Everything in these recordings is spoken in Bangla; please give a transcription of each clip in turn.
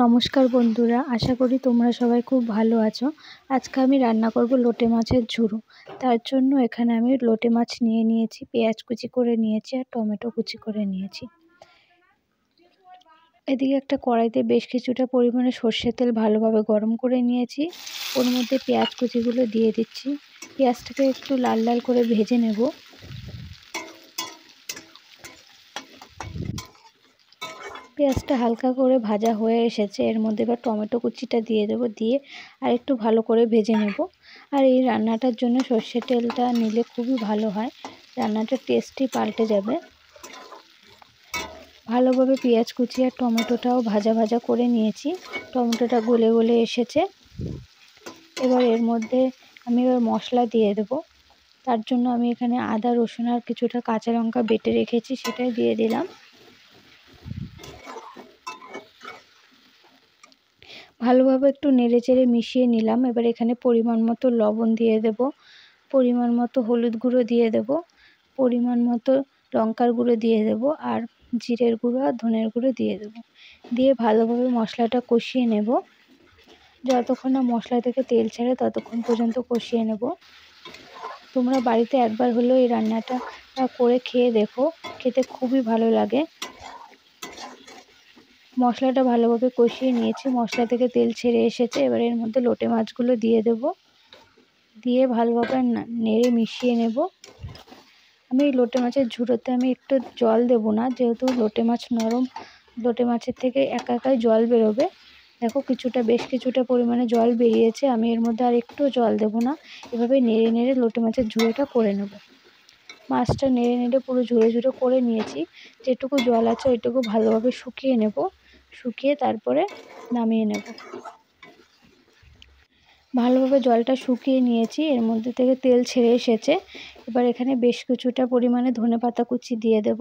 নমস্কার বন্ধুরা, আশা করি তোমরা সবাই খুব ভালো আছো। আজকে আমি রান্না করব লোটে মাছের ঝুড়ো। তার জন্য এখানে আমি লোটে মাছ নিয়ে নিয়েছি, পেঁয়াজ কুচি করে নিয়েছি আর টমেটো কুচি করে নিয়েছি। এদিকে একটা কড়াইতে বেশ কিছুটা পরিমাণে সর্ষের তেল ভালোভাবে গরম করে নিয়েছি। ওর মধ্যে পেঁয়াজ কুচিগুলো দিয়ে দিচ্ছি। পেঁয়াজটাকে একটু লাল লাল করে ভেজে নেব। পেঁয়াজটা হালকা করে ভাজা হয়ে এসেছে, এর মধ্যে এবার টমেটো কুচিটা দিয়ে দেবো, দিয়ে আর একটু ভালো করে ভেজে নেব। আর এই রান্নাটার জন্য সর্ষের তেলটা নিলে খুবই ভালো হয়, রান্নাটার টেস্টই পাল্টে যাবে। ভালোভাবে পেঁয়াজ কুচি আর টমেটোটাও ভাজা ভাজা করে নিয়েছি। টমেটোটা গলে গলে এসেছে। এবার এর মধ্যে আমি মশলা দিয়ে দেব। তার জন্য আমি এখানে আদা রসুন আর কিছুটা কাঁচা লঙ্কা বেটে রেখেছি, সেটাই দিয়ে দিলাম। ভালোভাবে একটু নেড়েচেড়ে মিশিয়ে নিলাম। এবার এখানে পরিমাণ মতো লবণ দিয়ে দেব, পরিমাণ মতো হলুদ গুঁড়ো দিয়ে দেব, পরিমাণ মতো লঙ্কার গুঁড়ো দিয়ে দেব, আর জিরের গুঁড়ো আর ধনের গুঁড়ো দিয়ে দেব। দিয়ে ভালোভাবে মশলাটা কষিয়ে নেব। যতক্ষণ না মশলা থেকে তেল ছাড়ে ততক্ষণ পর্যন্ত কষিয়ে নেব। তোমরা বাড়িতে একবার হলেও এই রান্নাটা করে খেয়ে দেখো, খেতে খুবই ভালো লাগে। মশলাটা ভালোভাবে কষিয়ে নিয়েছি, মশলা থেকে তেল ছেড়ে এসেছে। এবার এর মধ্যে লোটে মাছগুলো দিয়ে দেব, দিয়ে ভালোভাবে নেড়ে মিশিয়ে নেব। আমি এই লোটে মাছের ঝুড়োতে আমি একটু জল দেব না, যেহেতু লোটে মাছ নরম, লোটে মাছের থেকে একা একাই জল বেরোবে। দেখো বেশ কিছুটা পরিমাণে জল বেরিয়েছে, আমি এর মধ্যে আর একটু জল দেব না। এভাবে নেড়ে নেড়ে লোটে মাছের ঝুড়োটা করে নেব। মাছটা নেড়ে নেড়ে পুরো ঝুড়ো ঝুড়ো করে নিয়েছি। যেটুকু জল আছে ওইটুকু ভালোভাবে শুকিয়ে নেব, শুকিয়ে তারপরে নামিয়ে নেব। ভালোভাবে জলটা শুকিয়ে নিয়েছি, এর মধ্যে থেকে তেল ছেড়ে এসেছে। এবার এখানে বেশ কিছুটা পরিমাণে ধনেপাতা কুচি দিয়ে দেব,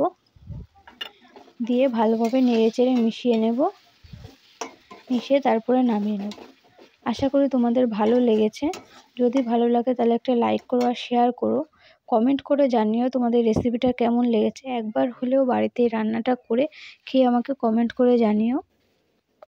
দিয়ে ভালোভাবে নেড়েচেড়ে মিশিয়ে নেব, মিশিয়ে তারপরে নামিয়ে নেব। আশা করি তোমাদের ভালো লেগেছে। যদি ভালো লাগে তাহলে একটা লাইক করো আর শেয়ার করো। কমেন্ট করে জানিও তোমাদের রেসিপিটা কেমন লেগেছে। একবার হলেও বাড়িতে এই রান্নাটা করে খেয়ে আমাকে কমেন্ট করে জানিও।